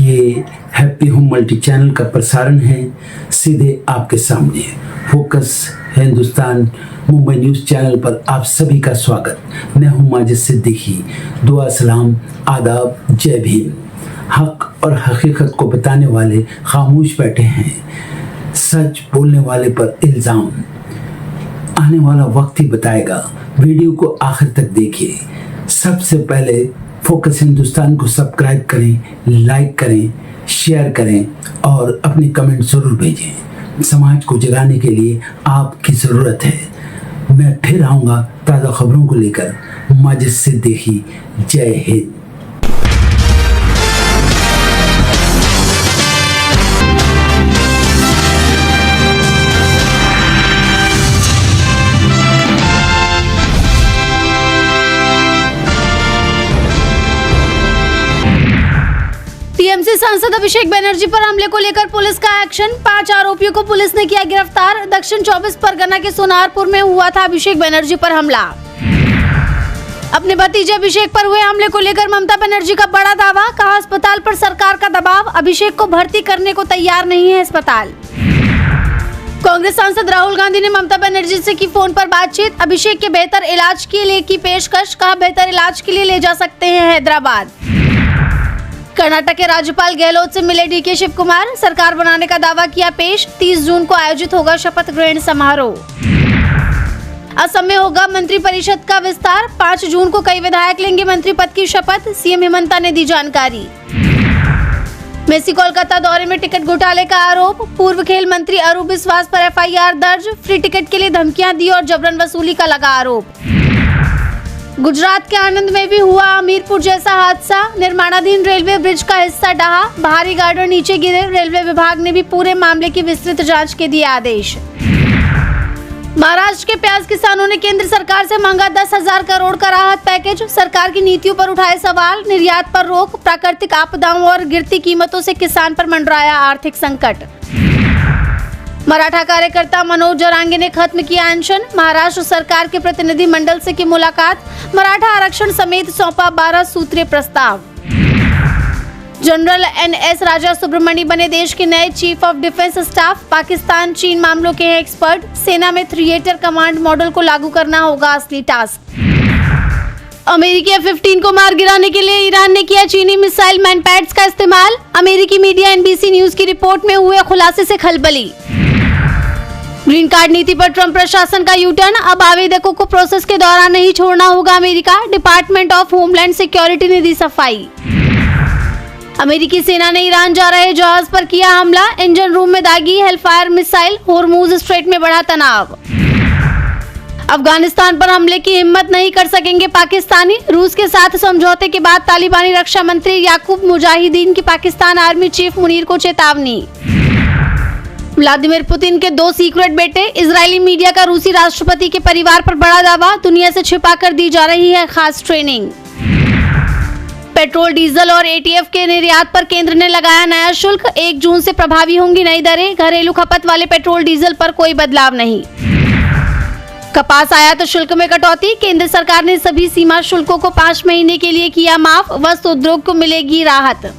ये happy home multi channel का प्रसारण है सीधे आपके सामने। Focus Hindustan Mumbai news channel पर आप सभी का स्वागत। मैं हूं माजिद सिद्दीकी। दुआ सलाम आदाब, जय भीम। हक और हकीकत को बताने वाले खामोश बैठे हैं, सच बोलने वाले पर इल्ज़ाम। आने वाला वक्त ही बताएगा। वीडियो को आखिर तक देखिए। सबसे पहले फोकस हिंदुस्तान को सब्सक्राइब करें, लाइक करें, शेयर करें और अपने कमेंट जरूर भेजें। समाज को जगाने के लिए आपकी ज़रूरत है। मैं फिर आऊँगा ताज़ा खबरों को लेकर। माजिद सिद्दीकी, जय हिंद। टीएमसी सांसद अभिषेक बनर्जी पर हमले को लेकर पुलिस का एक्शन। 5 आरोपियों को पुलिस ने किया गिरफ्तार। दक्षिण 24 परगना के सोनारपुर में हुआ था अभिषेक बनर्जी पर हमला। अपने भतीजे अभिषेक पर हुए हमले को लेकर ममता बनर्जी का बड़ा दावा। कहा, अस्पताल पर सरकार का दबाव, अभिषेक को भर्ती करने को तैयार नहीं है अस्पताल। कांग्रेस सांसद राहुल गांधी ने ममता बनर्जी से की फोन पर बातचीत। अभिषेक के बेहतर इलाज के लिए की पेशकश। कहा, बेहतर इलाज के लिए ले जा सकते हैं हैदराबाद। कर्नाटक के राज्यपाल गहलोत से मिले डीके शिव कुमार। सरकार बनाने का दावा किया पेश। 30 जून को आयोजित होगा शपथ ग्रहण समारोह। असम में होगा मंत्री परिषद का विस्तार। 5 जून को कई विधायक लेंगे मंत्री पद की शपथ। सीएम हेमंता ने दी जानकारी। मेसी कोलकाता दौरे में टिकट घोटाले का आरोप। पूर्व खेल मंत्री अरूप विश्वास पर एफआईआर दर्ज। फ्री टिकट के लिए धमकियां दी और जबरन वसूली का लगा आरोप। गुजरात के आनंद में भी हुआ हमीरपुर जैसा हादसा। निर्माणाधीन रेलवे ब्रिज का हिस्सा ढहा, भारी गार्डर नीचे गिरे। रेलवे विभाग ने भी पूरे मामले की विस्तृत जांच के दिए आदेश। महाराष्ट्र के प्याज किसानों ने केंद्र सरकार से मांगा 10,000 करोड़ का राहत पैकेज। सरकार की नीतियों पर उठाए सवाल। निर्यात पर रोक, प्राकृतिक आपदाओं और गिरती कीमतों से किसान पर मंडराया आर्थिक संकट। मराठा कार्यकर्ता मनोज जरांगे ने खत्म किया अनशन। महाराष्ट्र सरकार के प्रतिनिधि मंडल से की मुलाकात। मराठा आरक्षण समेत सौंपा 12 सूत्रीय प्रस्ताव। जनरल एनएस राजा सुब्रमण्यम बने देश के नए chief of defence staff. Pakistan चीन मामलों के हैं एक्सपर्ट। सेना में थिएटर कमांड मॉडल को लागू करना होगा असली टास्क। अमेरिकी F-15 को मार गिराने के लिए ईरान ने किया चीनी मिसाइल मैनपैड्स का इस्तेमाल। अमेरिकी मीडिया NBC न्यूज की रिपोर्ट में हुए खुलासे से खलबली। ग्रीन कार्ड नीति पर ट्रंप प्रशासन का यूटर्न। अब आवेदकों को प्रोसेस के दौरान नहीं छोड़ना होगा America. Department of homeland security ने दी सफाई। अमेरिकी सेना ने ईरान जा रहे जहाज पर किया हमला। इंजन रूम में दागी हेलफायर मिसाइल। होर्मुज स्ट्रेट में बढ़ा तनाव। अफगानिस्तान पर हमले की हिम्मत नहीं कर सकेंगे पाकिस्तानी। रूस के साथ समझौते के बाद तालिबानी रक्षा मंत्री याकूब मुजाहिदीन की पाकिस्तान आर्मी चीफ मुनीर को चेतावनी। व्लादिमीर पुतिन के 2 सीक्रेट बेटे। इजरायली मीडिया का रूसी राष्ट्रपति के परिवार पर बड़ा दावा। दुनिया से छिपाकर दी जा रही है खास ट्रेनिंग। पेट्रोल, डीजल और ATF के निर्यात पर केंद्र ने लगाया नया शुल्क। 1 जून से प्रभावी होंगी नई दरें। घरेलू खपत वाले पेट्रोल डीजल पर कोई बदलाव नहीं। कपास आयात शुल्क में कटौती। केंद्र सरकार ने सभी सीमा शुल्कों को 5 महीने के लिए किया माफ। वस्त्र उद्योग को मिलेगी राहत।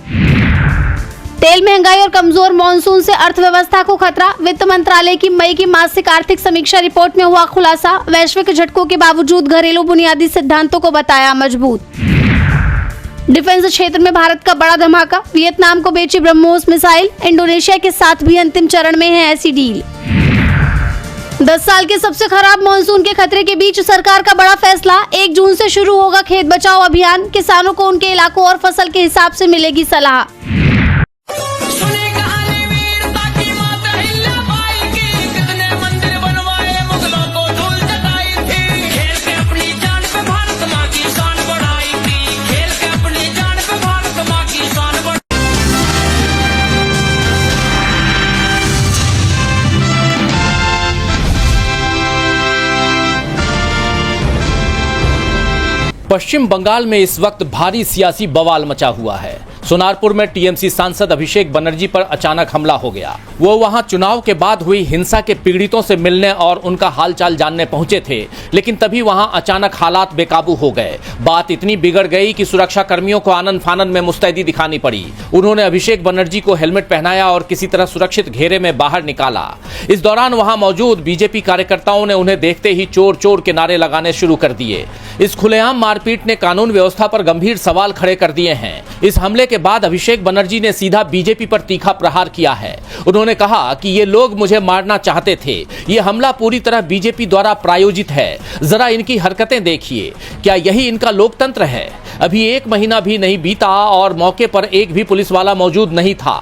तेल महंगाई और कमजोर मॉनसून से अर्थव्यवस्था को खतरा। वित्त मंत्रालय की मई की मासिक आर्थिक समीक्षा रिपोर्ट में हुआ खुलासा। वैश्विक झटकों के बावजूद घरेलू बुनियादी सिद्धांतों को बताया मजबूत। डिफेंस क्षेत्र में भारत का बड़ा धमाका। वियतनाम को बेची ब्रह्मोस मिसाइल। इंडोनेशिया के साथ भी अंतिम चरण में है ऐसी डील। 10 साल के सबसे खराब मॉनसून के खतरे के बीच सरकार का बड़ा फैसला। 1 जून से शुरू होगा खेत बचाओ अभियान। किसानों को उनके इलाकों और फसल के हिसाब से मिलेगी सलाह। पश्चिम बंगाल में इस वक्त भारी सियासी बवाल मचा हुआ है। सोनारपुर में टीएमसी सांसद अभिषेक बनर्जी पर अचानक हमला हो गया। वो वहां चुनाव के बाद हुई हिंसा के पीड़ितों से मिलने और उनका हालचाल जानने पहुंचे थे, लेकिन तभी वहां अचानक हालात बेकाबू हो गए। बात इतनी बिगड़ गई कि सुरक्षा कर्मियों को आनन फानन में मुस्तैदी दिखानी पड़ी। उन्होंने अभिषेक बनर्जी को हेलमेट पहनाया और किसी तरह सुरक्षित घेरे में बाहर निकाला। इस दौरान वहां मौजूद बीजेपी कार्यकर्ताओं ने उन्हें देखते ही चोर चोर के नारे लगाने शुरू कर दिए। इस खुलेआम मारपीट ने कानून व्यवस्था पर गंभीर सवाल खड़े कर दिए हैं। इस हमले के बाद अभिषेक बनर्जी ने सीधा बीजेपी पर तीखा प्रहार किया है। उन्होंने कहा कि ये लोग मुझे मारना चाहते थे। ये हमला पूरी तरह बीजेपी द्वारा प्रायोजित है। जरा इनकी हरकतें देखिए, क्या यही इनका लोकतंत्र है? अभी 1 महीना भी नहीं बीता और मौके पर एक भी पुलिस वाला मौजूद नहीं था।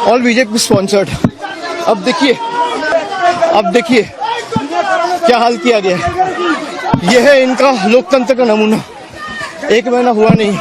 All BJP sponsored. अब देखिए क्या हाल किया गया है। यह है इनका लोकतंत्र का नमूना। 1 महीना हुआ नहीं।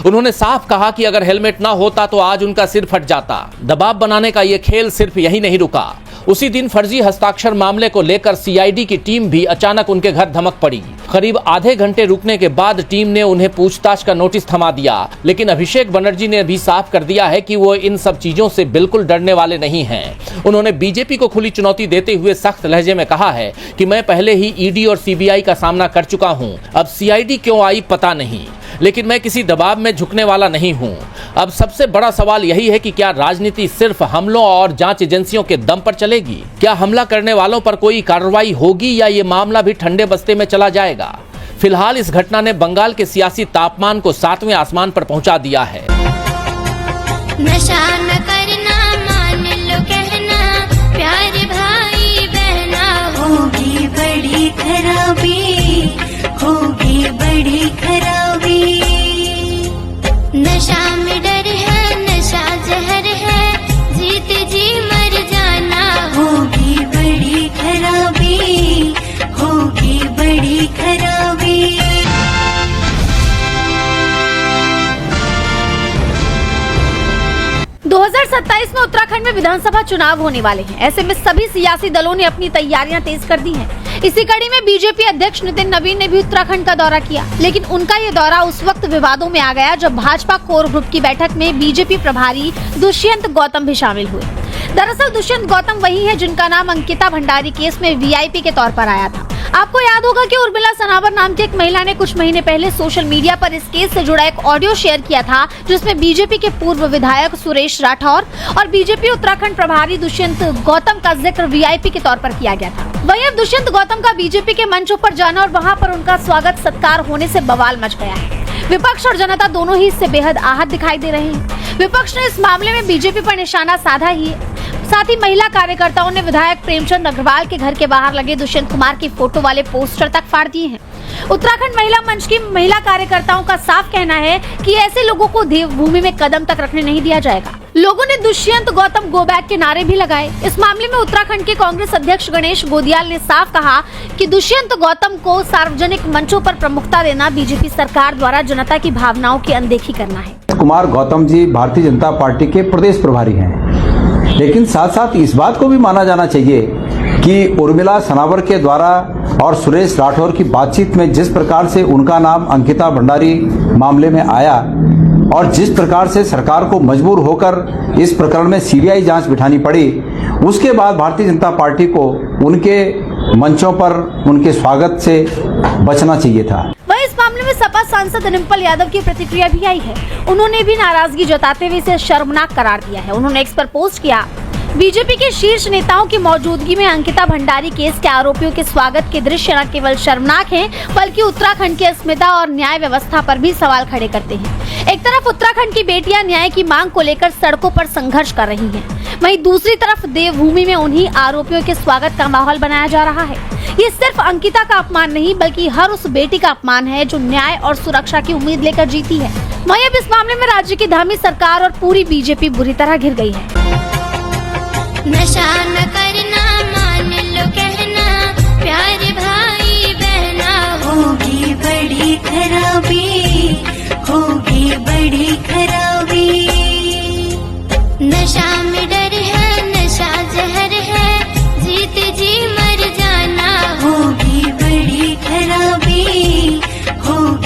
उन्होंने साफ कहा कि अगर हेलमेट ना होता तो आज उनका सिर फट जाता। दबाव बनाने का यह खेल सिर्फ यही नहीं रुका। उसी दिन फर्जी हस्ताक्षर मामले को लेकर सीआईडी की टीम भी अचानक उनके घर धमक पड़ी। करीब आधे घंटे रुकने के बाद टीम ने उन्हें पूछताछ का नोटिस थमा दिया, लेकिन अभिषेक बनर्जी ने भी साफ कर दिया है कि वो इन सब चीजों से बिल्कुल डरने वाले नहीं हैं। उन्होंने बीजेपी को खुली चुनौती देते हुए सख्त लहजे में कहा है कि मैं पहले ही ईडी और सीबीआई का सामना कर चुका हूं। अब सीआईडी क्यों आई पता नहीं, लेकिन मैं किसी दबाव में झुकने वाला नहीं हूं। अब सबसे बड़ा सवाल यही है कि क्या राजनीति सिर्फ हमलों और जांच एजेंसियों के दम पर चलेगी? क्या हमला करने वालों पर कोई कार्रवाई होगी या ये मामला भी ठंडे बस्ते में चला जाएगा? फिलहाल इस घटना ने बंगाल के सियासी तापमान को 7वें आसमान पर पहुंचा दिया है। नशा न करना, मान लो कहना, प्यार भाई बहना, होगी बड़ी खराबी, होगी बड़ी खराबी। नशा में डर है, नशा जहर है, जीत जी मर जाना, होगी बड़ी खराबी, होगी बड़ी खराबी। 2027 में उत्तराखंड में विधानसभा चुनाव होने वाले हैं। ऐसे में सभी सियासी दलों ने अपनी तैयारियां तेज कर दी हैं। इसी कड़ी में बीजेपी अध्यक्ष नितिन नवीन ने भी उत्तराखंड का दौरा किया, लेकिन उनका ये दौरा उस वक्त विवादों में आ गया जब भाजपा कोर ग्रुप की बैठक में बीजेपी प्रभारी दुष्यंत गौतम भी शामिल हुए। दरअसल दुष्यंत गौतम वही है जिनका नाम अंकिता भंडारी केस में वीआईपी के तौर पर आया था। आपको याद होगा कि उर्मिला सनावर नाम की एक महिला ने कुछ महीने पहले सोशल मीडिया पर इस केस से जुड़ा एक ऑडियो शेयर किया था, जिसमें बीजेपी के पूर्व विधायक सुरेश राठौर और बीजेपी उत्तराखंड प्रभारी दुष्यंत गौतम का जिक्र वीआईपी के तौर पर किया गया था। वहीं अब दुष्यंत गौतम का बीजेपी के मंचों पर जाना और वहां पर उनका स्वागत सत्कार होने से बवाल मच गया है। विपक्ष और जनता दोनों ही इससे बेहद आहत दिखाई दे रहे हैं। विपक्ष ने इस मामले में बीजेपी पर निशाना साधा ही है। साथ ही महिला कार्यकर्ताओं ने विधायक प्रेमचंद अग्रवाल के घर के बाहर लगे दुष्यंत कुमार की फोटो वाले पोस्टर तक फाड़ दिए हैं। उत्तराखंड महिला मंच की महिला कार्यकर्ताओं का साफ कहना है कि ऐसे लोगों को देवभूमि में कदम तक रखने नहीं दिया जाएगा। लोगों ने दुष्यंत गौतम गो बैक के नारे भी लगाए। इस मामले में उत्तराखंड के कांग्रेस अध्यक्ष गणेश गोदियाल ने साफ कहा कि दुष्यंत गौतम को सार्वजनिक मंचों पर प्रमुखता देना बीजेपी सरकार द्वारा जनता की भावनाओं की अनदेखी करना है। कुमार गौतम जी भारतीय जनता पार्टी के प्रदेश प्रभारी हैं, लेकिन साथ साथ इस बात को भी माना जाना चाहिए कि उर्मिला सनावर के द्वारा और सुरेश राठौर की बातचीत में जिस प्रकार से उनका नाम अंकिता भंडारी मामले में आया और जिस प्रकार से सरकार को मजबूर होकर इस प्रकरण में सीबीआई जांच बिठानी पड़ी, उसके बाद भारतीय जनता पार्टी को उनके मंचों पर उनके स्वागत से बचना चाहिए था। वहीं इस मामले में सपा सांसद डिम्पल यादव की प्रतिक्रिया भी आई है। उन्होंने भी नाराजगी जताते हुए इसे शर्मनाक करार दिया है। उन्होंने एक्स पर पोस्ट किया, बीजेपी के शीर्ष नेताओं की मौजूदगी में अंकिता भंडारी केस के आरोपियों के स्वागत के दृश्य न केवल शर्मनाक हैं, बल्कि उत्तराखंड की अस्मिता और न्याय व्यवस्था पर भी सवाल खड़े करते हैं। एक तरफ उत्तराखंड की बेटियां न्याय की मांग को लेकर सड़कों पर संघर्ष कर रही हैं, वहीं दूसरी तरफ देवभूमि में उन्हीं आरोपियों के स्वागत का माहौल बनाया जा रहा है। ये सिर्फ अंकिता का अपमान नहीं, बल्कि हर उस बेटी का अपमान है जो न्याय और सुरक्षा की उम्मीद लेकर जीती है। वहीं अब इस मामले में राज्य की धामी सरकार और पूरी बीजेपी बुरी तरह घिर गई है। नशा न करना, मान लो कहना, प्यार भाई बहना, होगी बड़ी खराबी, होगी बड़ी खराबी। नशा में डर है, नशा जहर है, जीत जी मर जाना, होगी बड़ी खराबी, होगी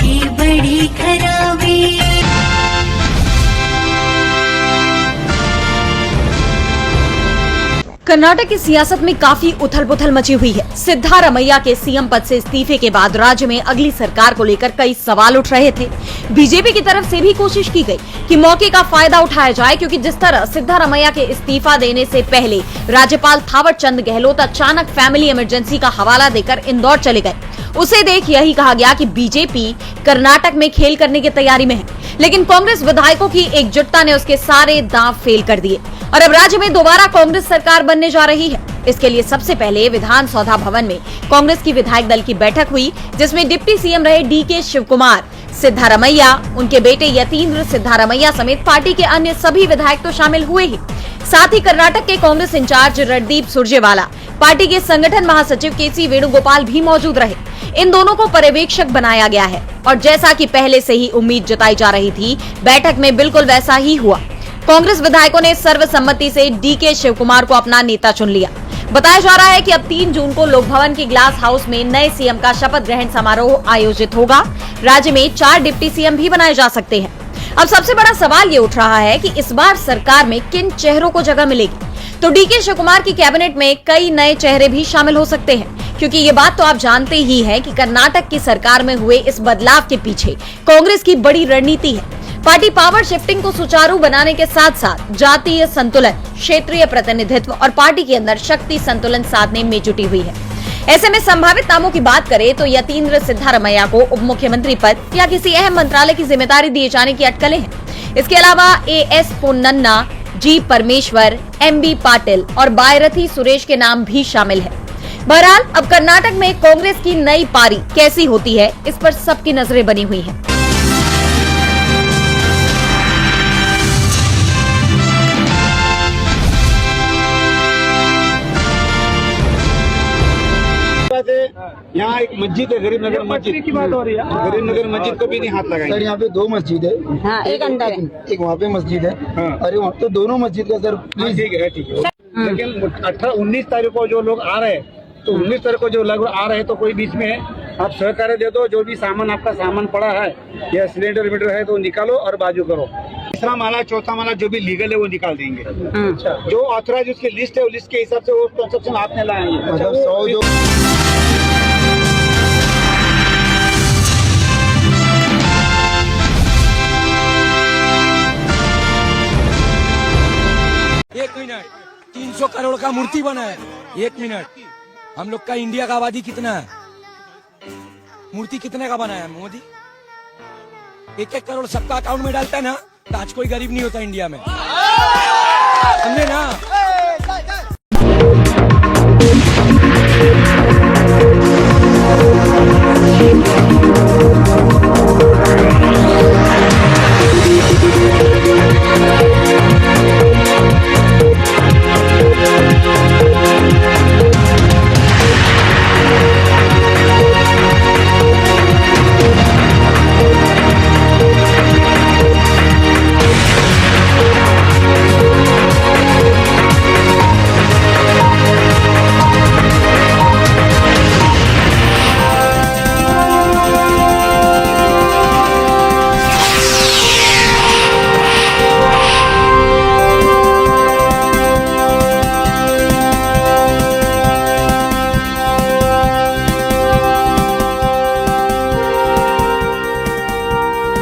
कर्नाटक की सियासत में काफी उथल पुथल मची हुई है। सिद्धारमैया के सीएम पद से इस्तीफे के बाद राज्य में अगली सरकार को लेकर कई सवाल उठ रहे थे। बीजेपी की तरफ से भी कोशिश की गई कि मौके का फायदा उठाया जाए, क्योंकि जिस तरह सिद्धारमैया के इस्तीफा देने से पहले राज्यपाल थावर चंद गहलोत अचानक फैमिली इमरजेंसी का हवाला देकर इंदौर चले गए, उसे देख यही कहा गया कि बीजेपी कर्नाटक में खेल करने की तैयारी में है। लेकिन कांग्रेस विधायकों की एकजुटता ने उसके सारे दांव फेल कर दिए और अब राज्य में दोबारा कांग्रेस सरकार बनने जा रही है। इसके लिए सबसे पहले विधान सौधा भवन में कांग्रेस की विधायक दल की बैठक हुई, जिसमें डिप्टी सीएम रहे डीके शिवकुमार, सिद्धारमैया, उनके बेटे यतीन्द्र सिद्धारमैया समेत पार्टी के अन्य सभी विधायक तो शामिल हुए ही। साथ ही कर्नाटक के कांग्रेस इंचार्ज रणदीप सुरजेवाला, पार्टी के संगठन महासचिव केसी वेणुगोपाल भी मौजूद रहे। इन दोनों को पर्यवेक्षक बनाया गया है और जैसा कि पहले से ही उम्मीद जताई जा रही थी, बैठक में बिल्कुल वैसा ही हुआ। कांग्रेस विधायकों ने सर्वसम्मति से डीके शिवकुमार को अपना नेता चुन लिया। बताया जा रहा है कि अब 3 जून को लोक भवन के ग्लास हाउस में नए सीएम का शपथ ग्रहण समारोह आयोजित होगा। राज्य में 4 डिप्टी सीएम भी बनाए जा सकते हैं। अब सबसे बड़ा सवाल ये उठ रहा है कि इस बार सरकार में किन चेहरों को जगह मिलेगी। तो डीके शिवकुमार की कैबिनेट में कई नए चेहरे भी शामिल हो सकते हैं, क्योंकि ये बात तो आप जानते ही हैं कि कर्नाटक की सरकार में हुए इस बदलाव के पीछे कांग्रेस की बड़ी रणनीति है। पार्टी पावर शिफ्टिंग को सुचारू बनाने के साथ साथ जातीय संतुलन, क्षेत्रीय प्रतिनिधित्व और पार्टी के अंदर शक्ति संतुलन साधने में जुटी हुई है। ऐसे में संभावित नामों की बात करें तो यतीन्द्र सिद्धारमैया को उप मुख्यमंत्री पद या किसी अहम मंत्रालय की जिम्मेदारी दिए जाने की अटकलें हैं। इसके अलावा एएस पोन्नन्ना, जी परमेश्वर, एमबी पाटिल और बायरथी सुरेश के नाम भी शामिल है। बहरहाल अब कर्नाटक में कांग्रेस की नई पारी कैसी होती है, इस पर सबकी नजरें बनी हुई हैं। यहाँ एक मस्जिद है, गरीब नगर मस्जिद की बात हो रही है। गरीब नगर मस्जिद को भी नहीं हाथ लगाएंगे। सर यहाँ पे 2 मस्जिद है। हाँ, एक अंदर है, एक वहाँ पे मस्जिद है। हाँ। अरे वहाँ तो दोनों मस्जिद का सर प्लीज। ठीक है, ठीक है। लेकिन 18-19 तारीख को जो लोग आ रहे हैं, तो 19 तारीख को जो लोग आ रहे हैं, तो कोई बीच में आप सहकार्य दे दो। जो भी सामान आपका सामान पड़ा है या सिलेंडर मीटर है तो निकालो और बाजू करो। तीसरा माला, चौथा माला जो भी लीगल है वो निकाल देंगे। जो ऑथराइज उसकी लिस्ट है, वो लिस्ट के हिसाब से वो कंस्ट्रक्शन आपने लाएंगे। मतलब 100 जो एक मिनट, 300 करोड़ का मूर्ति बना है। 1 मिनट, हम लोग का इंडिया का आबादी कितना है? मूर्ति कितने का बना है मोदी? 1-1 करोड़ सबका अकाउंट में डालता है ना, तो आज कोई गरीब नहीं होता इंडिया में, समझे ना।